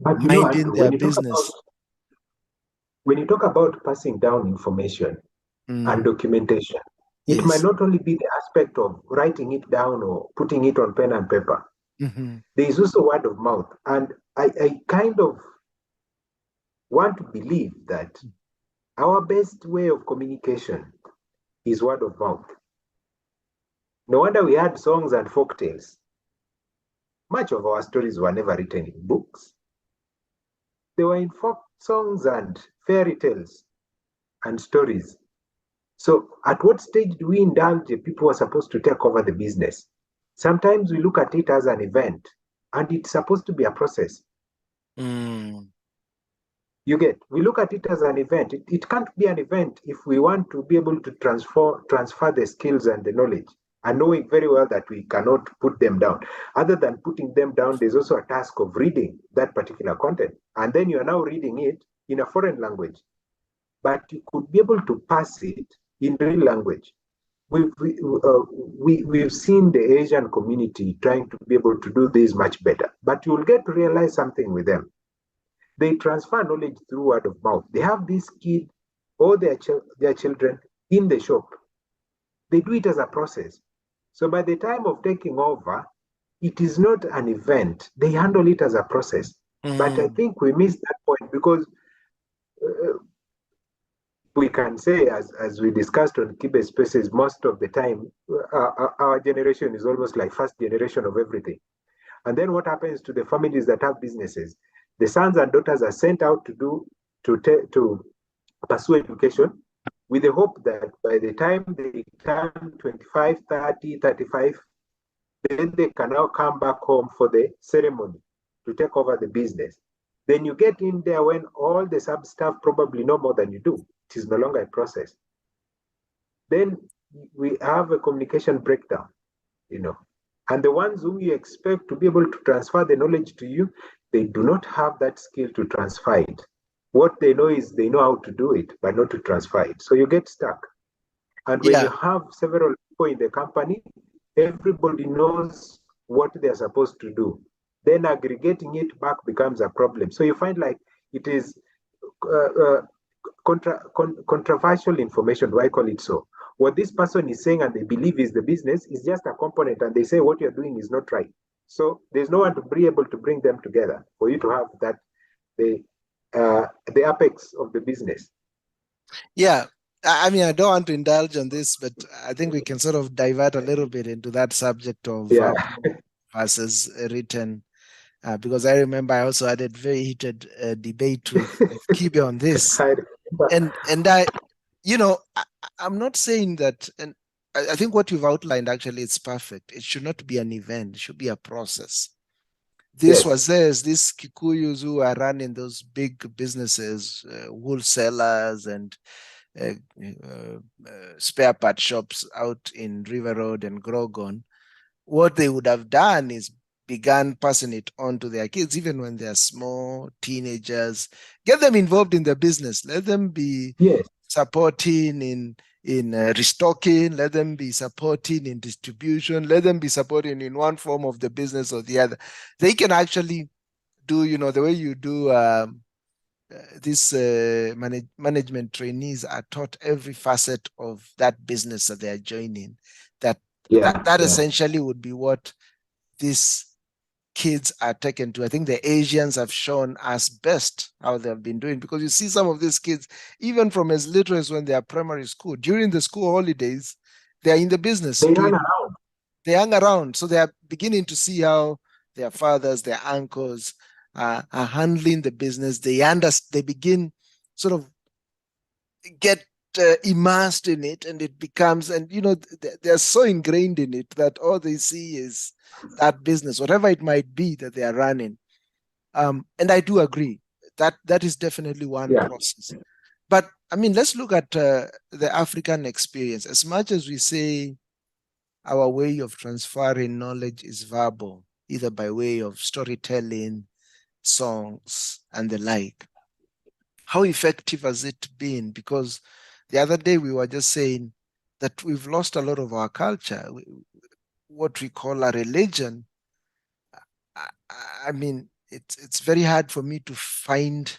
But minding Andrew, their business. when you talk about passing down information and Mm, documentation, it might yes. not only be the aspect of writing it down or putting it on pen and paper. Hmm. There is also word of mouth. And I kind of want to believe that our best way of communication is word of mouth. No wonder we had songs and folk tales. Much of our stories were never written in books. They were in folk songs and fairy tales and stories. So, at what stage do we indulge the people who are supposed to take over the business? Sometimes we look at it as an event, and it's supposed to be a process. Mm. You get, we look at it as an event. It can't be an event if we want to be able to transfer the skills and the knowledge, and knowing very well that we cannot put them down. Other than putting them down, there's also a task of reading that particular content. And then you are now reading it in a foreign language, but you could be able to pass it in real language. We've, we, we've seen the Asian community trying to be able to do this much better, but you'll get to realize something with them. They transfer knowledge through word of mouth. They have this kid or their children in the shop. They do it as a process. So by the time of taking over, it is not an event. They handle it as a process. But I Mm. think we missed that point because we can say, as we discussed on Kibe Spaces, most of the time, our generation is almost like first generation of everything. And then what happens to the families that have businesses? The sons and daughters are sent out to pursue education with the hope that by the time they turn 25, 30, 35, then they can now come back home for the ceremony to take over the business. Then you get in there when all the sub staff probably know more than you do. It is no longer a process. Then we have a communication breakdown, you know. And the ones who you expect to be able to transfer the knowledge to you, they do not have that skill to transfer it. What they know is they know how to do it, but not to transfer it. So you get stuck. And when you Yeah. have several people in the company, everybody knows what they're supposed to do. Then aggregating it back becomes a problem. So you find like it is uh, uh, controversial information. Do I call it so? What this person is saying and they believe is the business is just a component, and they say what you're doing is not right. So there's no one to be able to bring them together for you to have that the the apex of the business. Yeah. I mean, I don't want to indulge on this, but I think we can sort of divert a little bit into that subject of Yeah. verbal versus written, because I remember I also had a very heated debate with Kibe on this, I remember. and I'm not saying that, and I think what you've outlined actually is perfect. It should not be an event; it should be a process. This Yes. was this these Kikuyus who are running those big businesses, wholesalers and uh, spare part shops out in River Road and Grogon. What they would have done is began passing it on to their kids, even when they're small teenagers. Get them involved in the business. Let them be Yes. supporting in restocking. Let them be supporting in distribution. Let them be supporting in one form of the business or the other. They can actually do, the way you do. These management trainees are taught every facet of that business that they are joining. That that Yeah. that Yeah. essentially would be what these kids are taken to. I think the Asians have shown us best how they've been doing, because you see some of these kids, even from as little as when they are primary school, during the school holidays, they are in the business They run doing, around. they hang around. So they are beginning to see how their fathers, their uncles are handling the business. They begin sort of get immersed in it, and it becomes, and they're so ingrained in it that all they see is that business, whatever it might be that they are running. And I do agree that that is definitely one Yeah. process. But I mean, let's look at the African experience. As much as we say our way of transferring knowledge is verbal, either by way of storytelling, songs, and the like, how effective has it been? Because the other day we were just saying that we've lost a lot of our culture, what we call a religion. I mean, it's very hard for me to find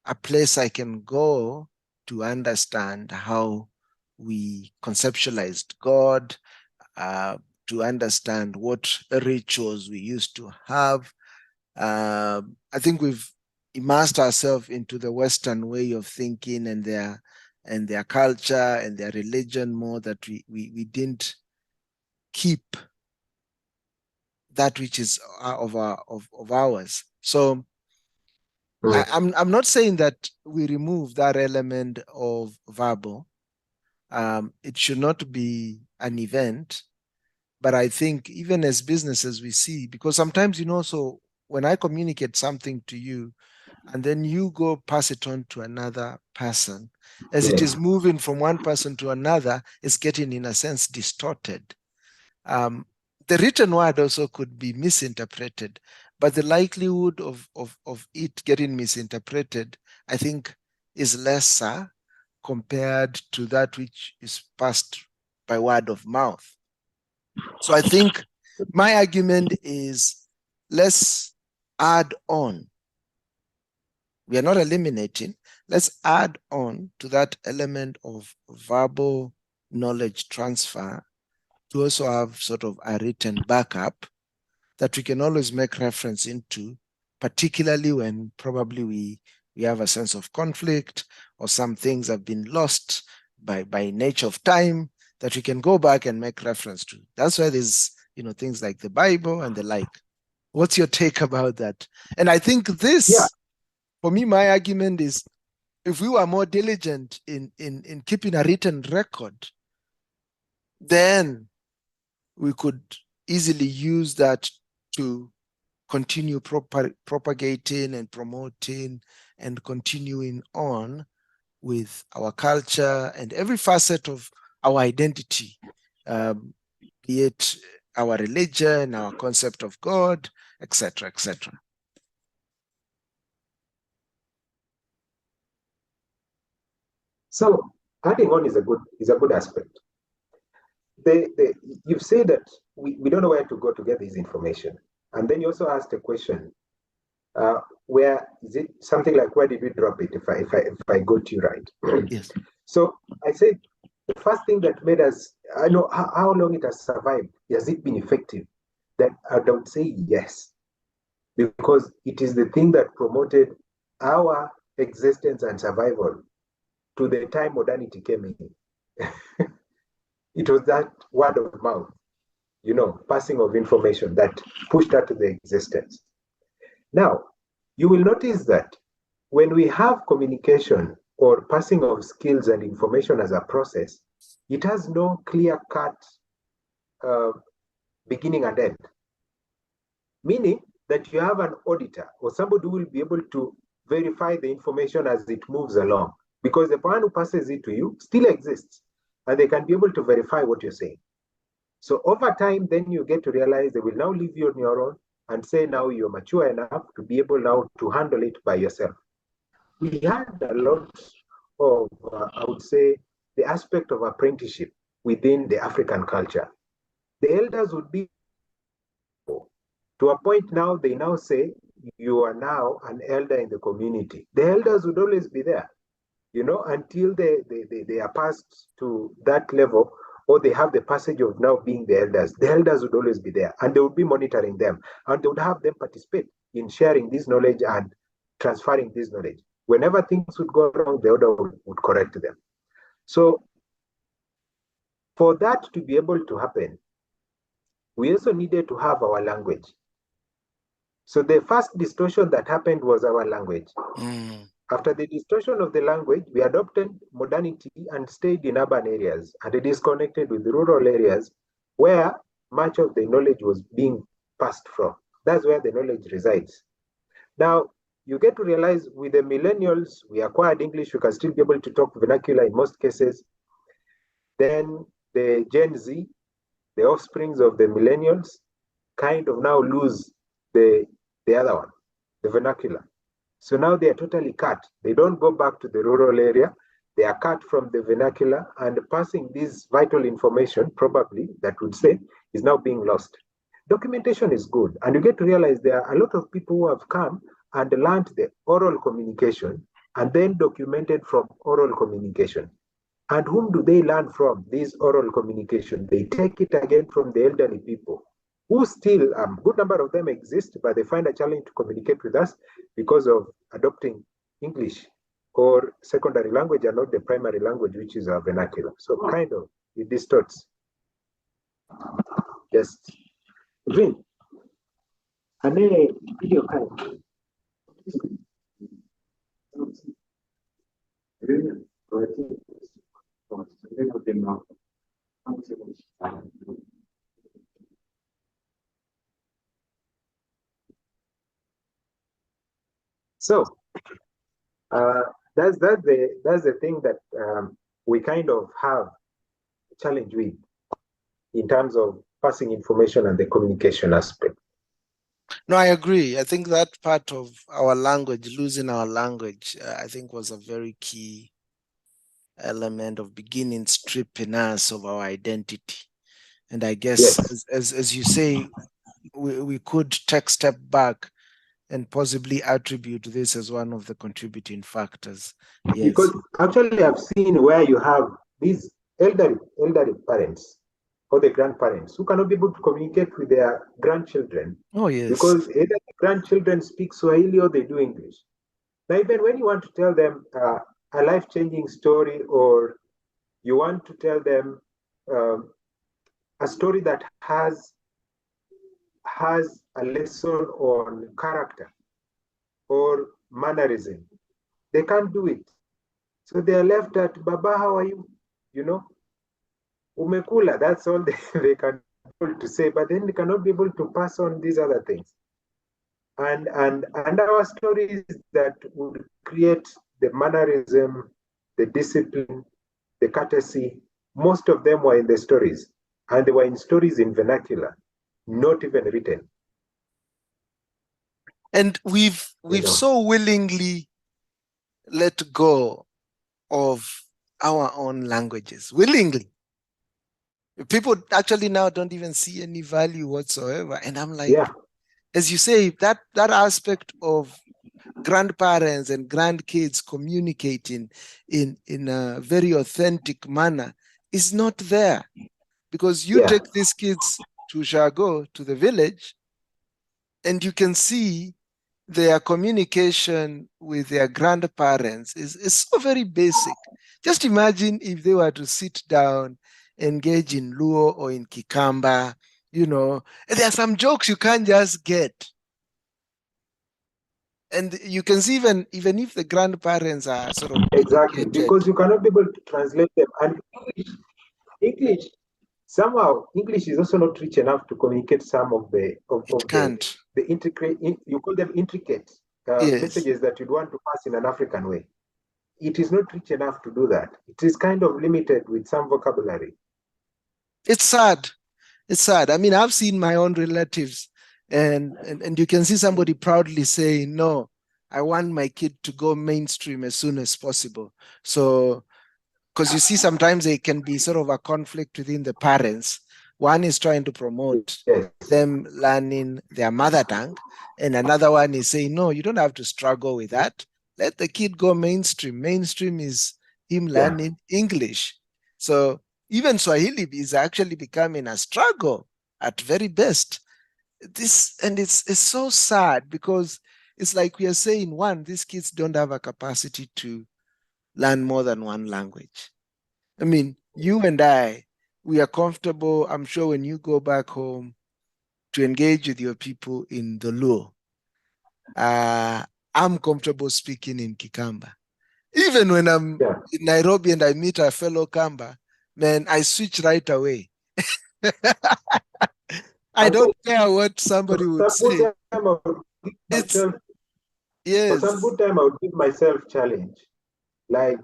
a place I can go to understand how we conceptualized God, to understand what rituals we used to have. I think we've immersed ourselves into the Western way of thinking and their culture and their religion more, that we didn't keep that which is of ours. So I'm not saying that we remove that element of verbal. It should not be an event, but I think even as businesses we see, because sometimes, so when I communicate something to you and then you go pass it on to another person, as it is moving from one person to another, it's getting, in a sense, distorted. The written word also could be misinterpreted, but the likelihood of it getting misinterpreted, I think, is lesser compared to that which is passed by word of mouth. So I think my argument is, let's add on. We are not eliminating. Let's add on to that element of verbal knowledge transfer to also have sort of a written backup that we can always make reference into, particularly when probably we have a sense of conflict or some things have been lost by nature of time, that we can go back and make reference to. That's why there's things like the Bible and the like. What's your take about that? And I think this, for me, my argument is, if we were more diligent in keeping a written record, then we could easily use that to continue propagating and promoting and continuing on with our culture and every facet of our identity, be it our religion, our concept of God, etc., etc. So adding on is a good aspect. You've said that we don't know where to go to get this information, and then you also asked a question: where is it? Something like, where did we drop it? If I got you right. Yes. So I said the first thing that made us, I know how long it has survived. Has it been effective? That I would say yes, because it is the thing that promoted our existence and survival to the time modernity came in. It was that word of mouth, passing of information that pushed that to the existence. Now, you will notice that when we have communication or passing of skills and information as a process, it has no clear-cut beginning and end. Meaning that you have an auditor or somebody who will be able to verify the information as it moves along, because the person who passes it to you still exists and they can be able to verify what you're saying. So over time, then you get to realize they will now leave you on your own and say now you're mature enough to be able now to handle it by yourself. We had a lot of, I would say, the aspect of apprenticeship within the African culture. The elders would be, to a point now, they now say, you are now an elder in the community. The elders would always be there, until they are passed to that level, or they have the passage of now being the elders. The elders would always be there, and they would be monitoring them, and they would have them participate in sharing this knowledge and transferring this knowledge. Whenever things would go wrong, the elder would correct them. So for that to be able to happen, we also needed to have our language. So the first distortion that happened was our language. After the distortion of the language, we adopted modernity and stayed in urban areas and disconnected with the rural areas where much of the knowledge was being passed from. That's where the knowledge resides. Now, you get to realize with the millennials, we acquired English, we can still be able to talk vernacular in most cases. Then the Gen Z, the offsprings of the millennials, kind of now lose the other one, the vernacular. So now they are totally cut. They don't go back to the rural area. They are cut from the vernacular, and passing this vital information, probably, that would say, is now being lost. documentation is good. And you get to realize there are a lot of people who have come and learned the oral communication and then documented from oral communication. And whom do they learn from this oral communication? They take it again from the elderly people, who still, a good number of them exist, but they find a challenge to communicate with us because of adopting English or secondary language and not the primary language, which is our vernacular. So kind of, it distorts. Just, Vin, ane video kind. So that's the thing that we kind of have a challenge with in terms of passing information and the communication aspect. No, I agree. I think that part of our language, losing our language, I think was a very key element of beginning stripping us of our identity. And I guess, Yes. as you say, we could take a step back and possibly attribute this as one of the contributing factors. Yes. Because actually I've seen where you have these elderly parents or the grandparents who cannot be able to communicate with their grandchildren. Oh, yes. Because either the grandchildren speak Swahili or they do English. Now, even when you want to tell them a life-changing story, or you want to tell them a story that has a lesson on character or mannerism, they can't do it. So they are left at, Baba, how are you? You know, umekula, that's all they can be able to say, but then they cannot be able to pass on these other things. And our stories that would create the mannerism, the discipline, the courtesy, most of them were in the stories. And they were in stories in vernacular, not even written. And we've so willingly let go of our own languages, willingly. People actually now don't even see any value whatsoever. And I'm like, yeah. As you say, that aspect of grandparents and grandkids communicating in a very authentic manner is not there. Because you take these kids to Shago, to the village, and you can see their communication with their grandparents is so very basic. Just imagine if they were to sit down, engage in Luo or in Kikamba, there are some jokes you can't just get. And you can see even if the grandparents are sort of exactly, because you cannot be able to translate them. And English somehow English is also not rich enough to communicate some of the intricate, you call them intricate messages that you'd want to pass in an African way. It is not rich enough to do that. It is kind of limited with some vocabulary. It's sad. It's sad. I mean, I've seen my own relatives, and you can see somebody proudly saying, no, I want my kid to go mainstream as soon as possible. So, because you see, sometimes there can be sort of a conflict within the parents. One is trying to promote them learning their mother tongue, and another one is saying, no, you don't have to struggle with that. Let the kid go mainstream. Mainstream is him learning English. So even Swahili is actually becoming a struggle at very best. It's so sad, because it's like we are saying, one, these kids don't have a capacity to learn more than one language. I mean, you and I, we are comfortable, I'm sure, when you go back home to engage with your people in the Luo. I'm comfortable speaking in Kikamba. Even when I'm in Nairobi and I meet a fellow Kamba, man, I switch right away. I don't care what somebody would say. For some good time, I would give myself challenge, like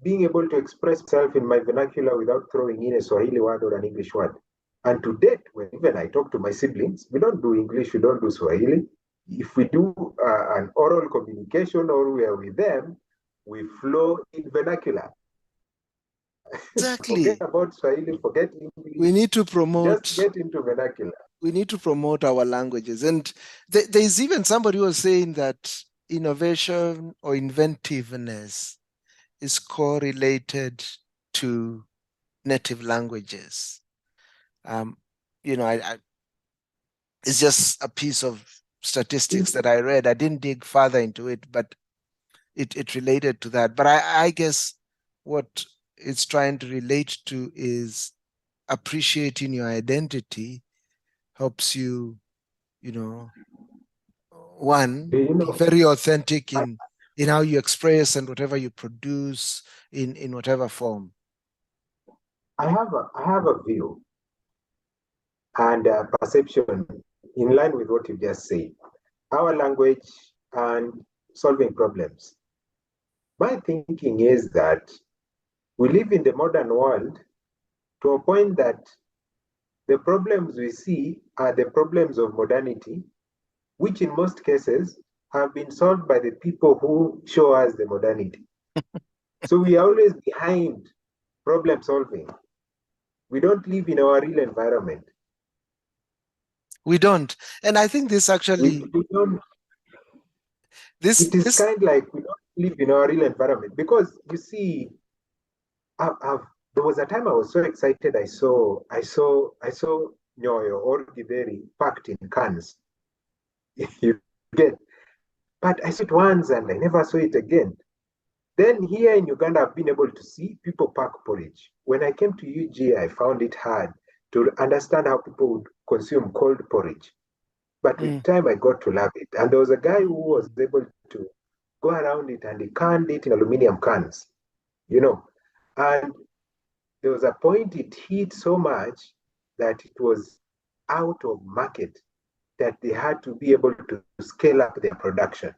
being able to express myself in my vernacular without throwing in a Swahili word or an English word. And to date, when even I talk to my siblings, we don't do English, we don't do Swahili. If we do an oral communication or we are with them, we flow in vernacular. Exactly. Forget about Swahili, forget English. We need to promote. Just get into vernacular. We need to promote our languages. And there's even somebody who was saying that innovation or inventiveness is correlated to native languages. You know, it's just a piece of statistics that I read. I didn't dig further into it, but it related to that. But I guess what it's trying to relate to is appreciating your identity helps you, you know, one, You be know, very authentic I, in how you express and whatever you produce in whatever form. I have a view and a perception in line with what you just said. Our language and solving problems. My thinking is that we live in the modern world to a point that the problems we see are the problems of modernity, which in most cases have been solved by the people who show us the modernity. So we are always behind problem solving. We don't live in our real environment. We don't. And I think this actually, We don't, this, it is this, kind of like we don't live in our real environment because you see, there was a time I was so excited. I saw Nyoyo or Giberi packed in cans. You get, but I saw it once and I never saw it again. Then here in Uganda, I've been able to see people pack porridge. When I came to UG, I found it hard to understand how people would consume cold porridge. But with mm, time, I got to love it. And there was a guy who was mm, able to go around it and he canned it in aluminum cans, you know. And there was a point it hit so much that it was out of market that they had to be able to scale up their production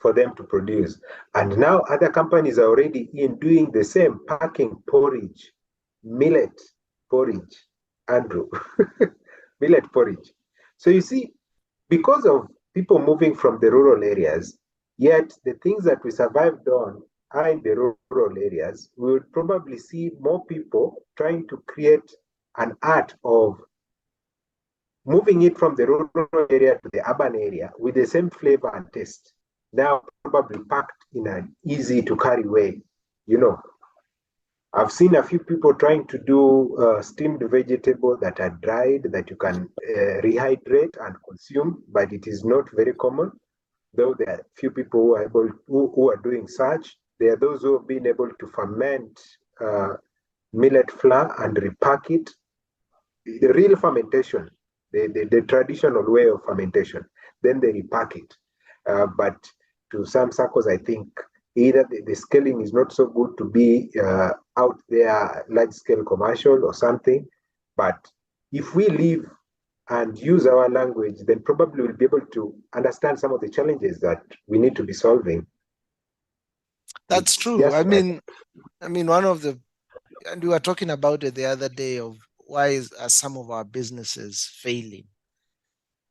for them to produce. And now other companies are already in doing the same, packing porridge, millet porridge, Andrew, millet porridge. So you see, because of people moving from the rural areas, yet the things that we survived on are in the rural areas, we would probably see more people trying to create an art of moving it from the rural area to the urban area with the same flavor and taste. Now, probably packed in an easy to carry way. You know, I've seen a few people trying to do steamed vegetable that are dried that you can rehydrate and consume, but it is not very common. Though there are few people who are doing such. There are those who have been able to ferment millet flour and repack it. The real fermentation, the traditional way of fermentation, then they repack it. But to some circles, I think either the scaling is not so good to be out there, large scale commercial or something. But if we live and use our language, then probably we'll be able to understand some of the challenges that we need to be solving. that's It's true. just my One of the, and we were talking about it the other day of are some of our businesses failing?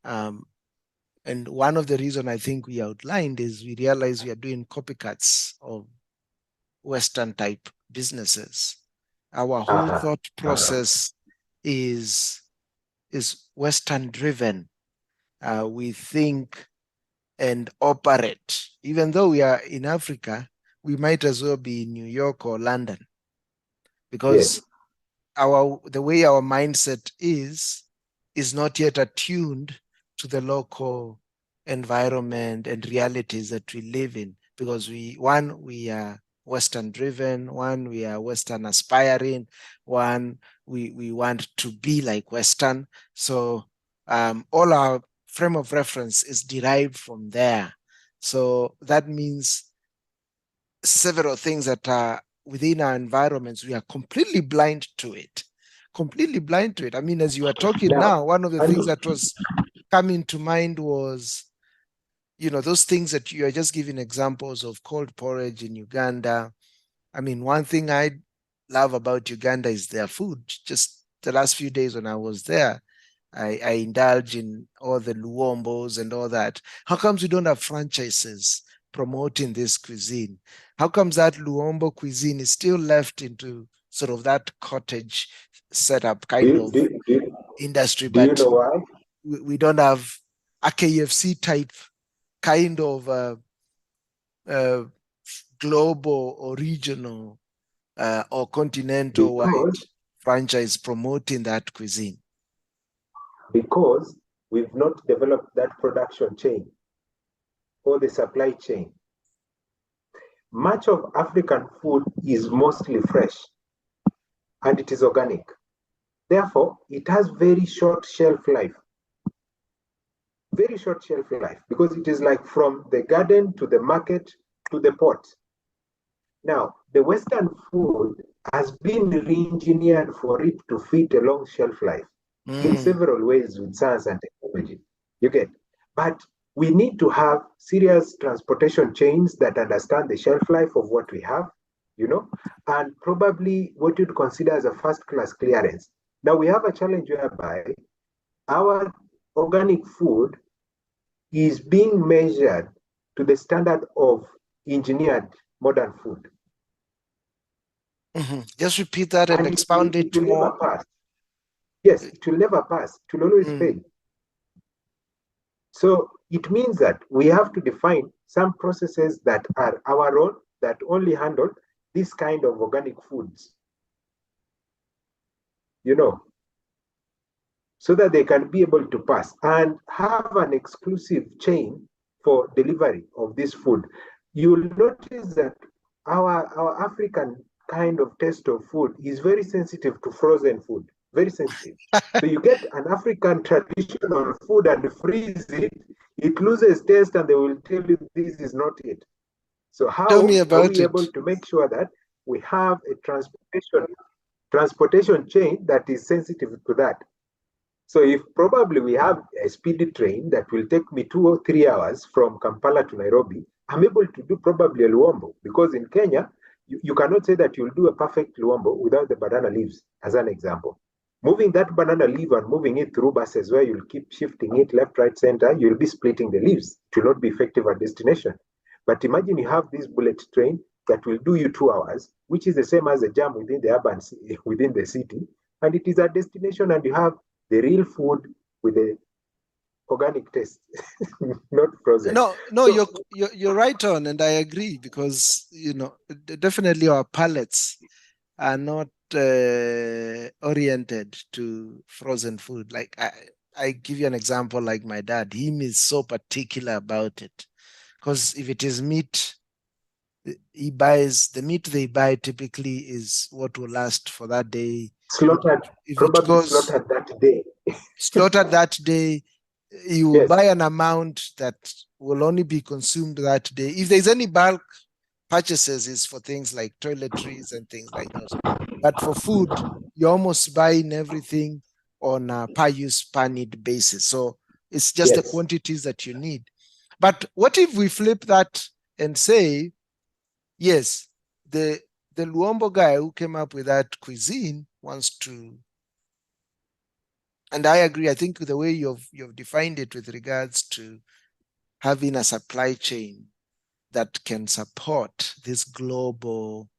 And one of the reasons I think we outlined is we realize we are doing copycats of Western type businesses. Our whole uh-huh, thought uh-huh. process is Western driven. We think and operate. Even though we are in Africa, we might as well be in New York or London because Yes. the way our mindset is not yet attuned to the local environment and realities that we live in because we are Western driven, we are Western aspiring, we want to be like Western. So all our frame of reference is derived from there. So that means several things that are within our environments, we are completely blind to it. Completely blind to it. I mean, as you are talking Now, now, one of the things Andrew, that was coming to mind was, those things that you are just giving examples of cold porridge in Uganda. I mean, one thing I love about Uganda is their food. Just the last few days when I was there, I indulge in all the luombos and all that. How comes we don't have franchises promoting this cuisine? How comes that luombo cuisine is still left into sort of that cottage setup do kind you, of do, you- industry, Do you but know why? we don't have a KFC type kind of global or regional or continental wide Because franchise promoting that cuisine. because we've not developed that production chain or the supply chain. Much of African food is mostly fresh and it is organic. Therefore, it has very short shelf life. Very short shelf life because it is like from the garden to the market to the pot. Now, the Western food has been re-engineered for it to fit a long shelf life in several ways with science and technology. You get, but we need to have serious transportation chains that understand the shelf life of what we have, and probably what you'd consider as a first-class clearance. Now we have a challenge whereby our organic food is being measured to the standard of engineered modern food. Just repeat that and expound it it will more. never pass. Yes, it will never pass. It will always fail. So it means that we have to define some processes that are our own, that only handle this kind of organic foods, so that they can be able to pass and have an exclusive chain for delivery of this food. You'll notice that our African kind of taste of food is very sensitive to frozen food, very sensitive. So you get an African traditional food and freeze it, it loses taste and they will tell you this is not it. So Tell me how are about we it. able to make sure that we have a transportation chain that is sensitive to that? So if probably we have a speedy train that will take me 2 or 3 hours from Kampala to Nairobi, I'm able to do probably a luombo, because in Kenya, you cannot say that you'll do a perfect luombo without the banana leaves, as an example. Moving that banana leaf and moving it through buses where you'll keep shifting it left, right, center, you'll be splitting the leaves. It will not be effective at destination. But imagine you have this bullet train that will do you 2 hours, which is the same as a jam within the city, and it is a destination, and you have the real food with the organic taste, not frozen. No, So, you're right on, and I agree, because definitely our palates are not oriented to frozen food. Like I give you an example, like my dad, he is so particular about it, because if it is meat, the meat they buy typically is what will last for that day. If it probably goes slaughtered that day. slaughtered that day, you will Yes. buy an amount that will only be consumed that day. If there's any bulk purchases, is for things like toiletries and things like those. But for food, you're almost buying everything on a per use, per need basis. So it's just the Yes. quantities that you need. But what if we flip that and say, yes, the Luombo guy who came up with that cuisine wants to, and I agree, I think the way you've defined it with regards to having a supply chain that can support these global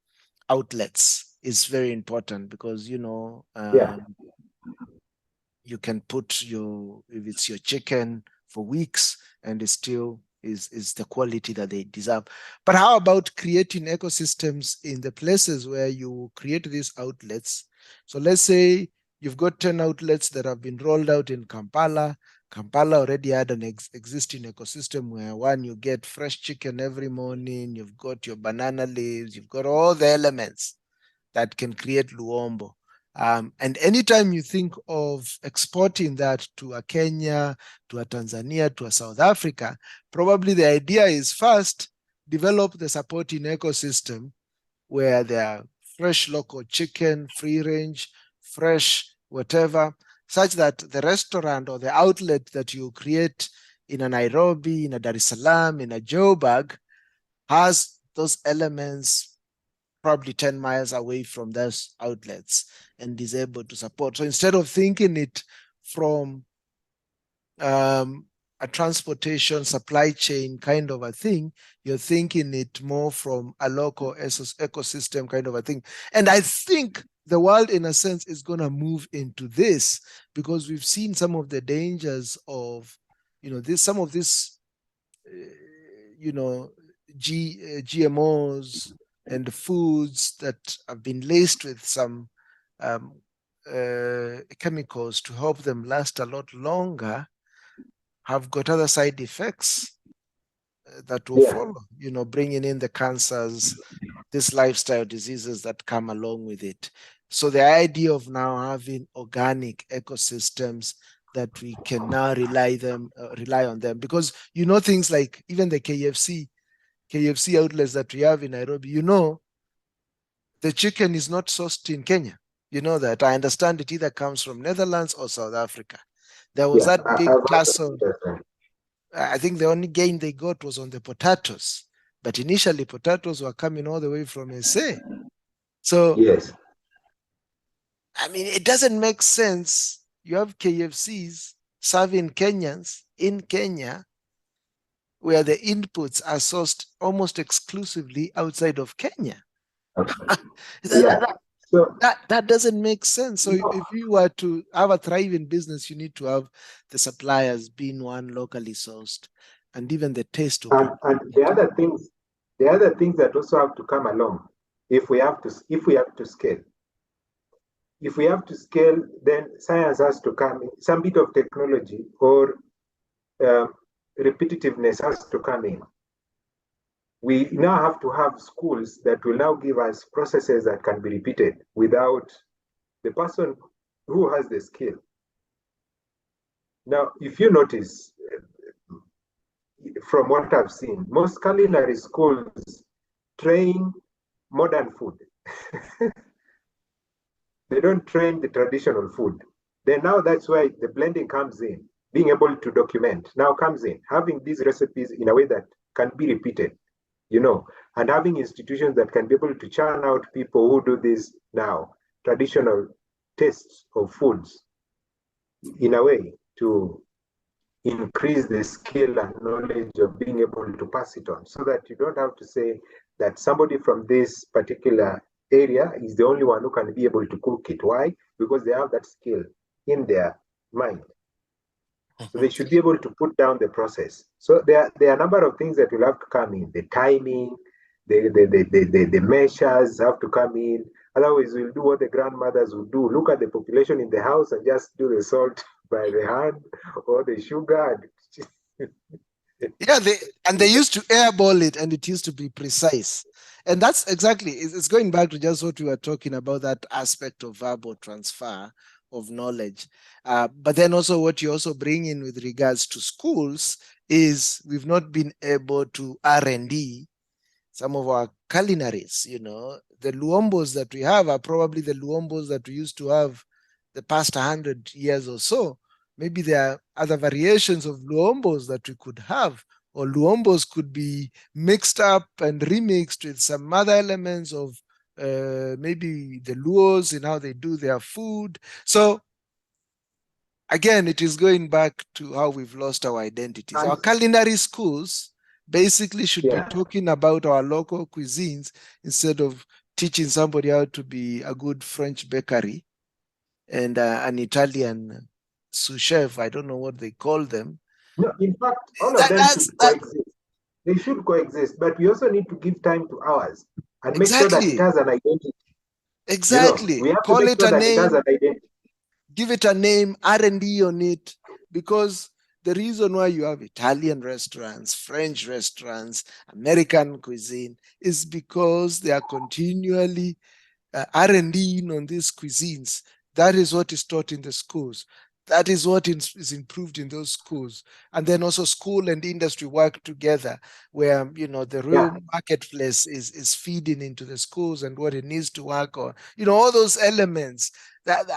outlets is very important, because Yeah. you can put if it's your chicken for weeks and it still is the quality that they deserve. But how about creating ecosystems in the places where you create these outlets? So let's say you've got 10 outlets that have been rolled out in Kampala. Kampala already had an existing ecosystem where, one, you get fresh chicken every morning, you've got your banana leaves, you've got all the elements that can create luombo. And anytime you think of exporting that to a Kenya, to a Tanzania, to a South Africa, probably the idea is, first, develop the supporting ecosystem where there are fresh local chicken, free range, fresh whatever, such that the restaurant or the outlet that you create in a Nairobi, in a Dar es Salaam, in a Joburg, has those elements probably 10 miles away from those outlets and is able to support. So instead of thinking it from a transportation supply chain kind of a thing, you're thinking it more from a local ecosystem kind of a thing. And I think the world, in a sense, is going to move into this, because we've seen some of the dangers of, some of this, GMOs and foods that have been laced with some um, chemicals to help them last a lot longer, have got other side effects that will follow, bringing in the cancers, these lifestyle diseases that come along with it. So the idea of now having organic ecosystems that we can now rely on them, because things like even the KFC outlets that we have in Nairobi, the chicken is not sourced in Kenya. You know that. I understand it either comes from Netherlands or South Africa. There was Yeah, that big I've heard tussle. that. I think the only gain they got was on the potatoes. But initially, potatoes were coming all the way from SA. So, Yes. I mean, it doesn't make sense. You have KFCs serving Kenyans in Kenya, where the inputs are sourced almost exclusively outside of Kenya. Yeah. So That doesn't make sense. So no, if you were to have a thriving business, you need to have the suppliers being one locally sourced, and even the taste will be and different. the other things that also have to come along, if we have to scale. If we have to scale, then science has to come in. Some bit of technology or repetitiveness has to come in. We now have to have schools that will now give us processes that can be repeated without the person who has the skill. Now, if you notice, from what I've seen, most culinary schools train modern food. They don't train the traditional food. Then now that's why the blending comes in. Being able to document now comes in. Having these recipes in a way that can be repeated, and having institutions that can be able to churn out people who do this now, traditional tastes of foods, in a way to increase the skill and knowledge of being able to pass it on, so that you don't have to say that somebody from this particular area is the only one who can be able to cook it. Why? Because they have that skill in their mind. So they should be able to put down the process. So there are a number of things that will have to come in. The timing, the measures have to come in. Otherwise, we'll do what the grandmothers would do. Look at the population in the house and just do the salt by the hand or the sugar. Yeah, they used to airball it, and it used to be precise. And that's exactly, it's going back to just what we were talking about, that aspect of verbal transfer of knowledge. But then also what you also bring in with regards to schools is we've not been able to R&D some of our culinaries. The luombos that we have are probably the luombos that we used to have the past 100 years or so. Maybe there are other variations of luombos that we could have, or luombos could be mixed up and remixed with some other elements of maybe the Luos in how they do their food. So again, it is going back to how we've lost our identities. Our culinary schools basically should be talking about our local cuisines instead of teaching somebody how to be a good French bakery and an Italian sous chef. I don't know what they call them. No, in fact, all of them should coexist. They should coexist, but we also need to give time to ours and make sure that it has an identity. Exactly. We have Call to make it sure a that name. It has an identity. Give it a name, R&D on it, because the reason why you have Italian restaurants, French restaurants, American cuisine is because they are continually R&D on these cuisines. That is what is taught in the schools. That is what is improved in those schools. And then also school and industry work together, where the real marketplace is feeding into the schools and what it needs to work on. All those elements that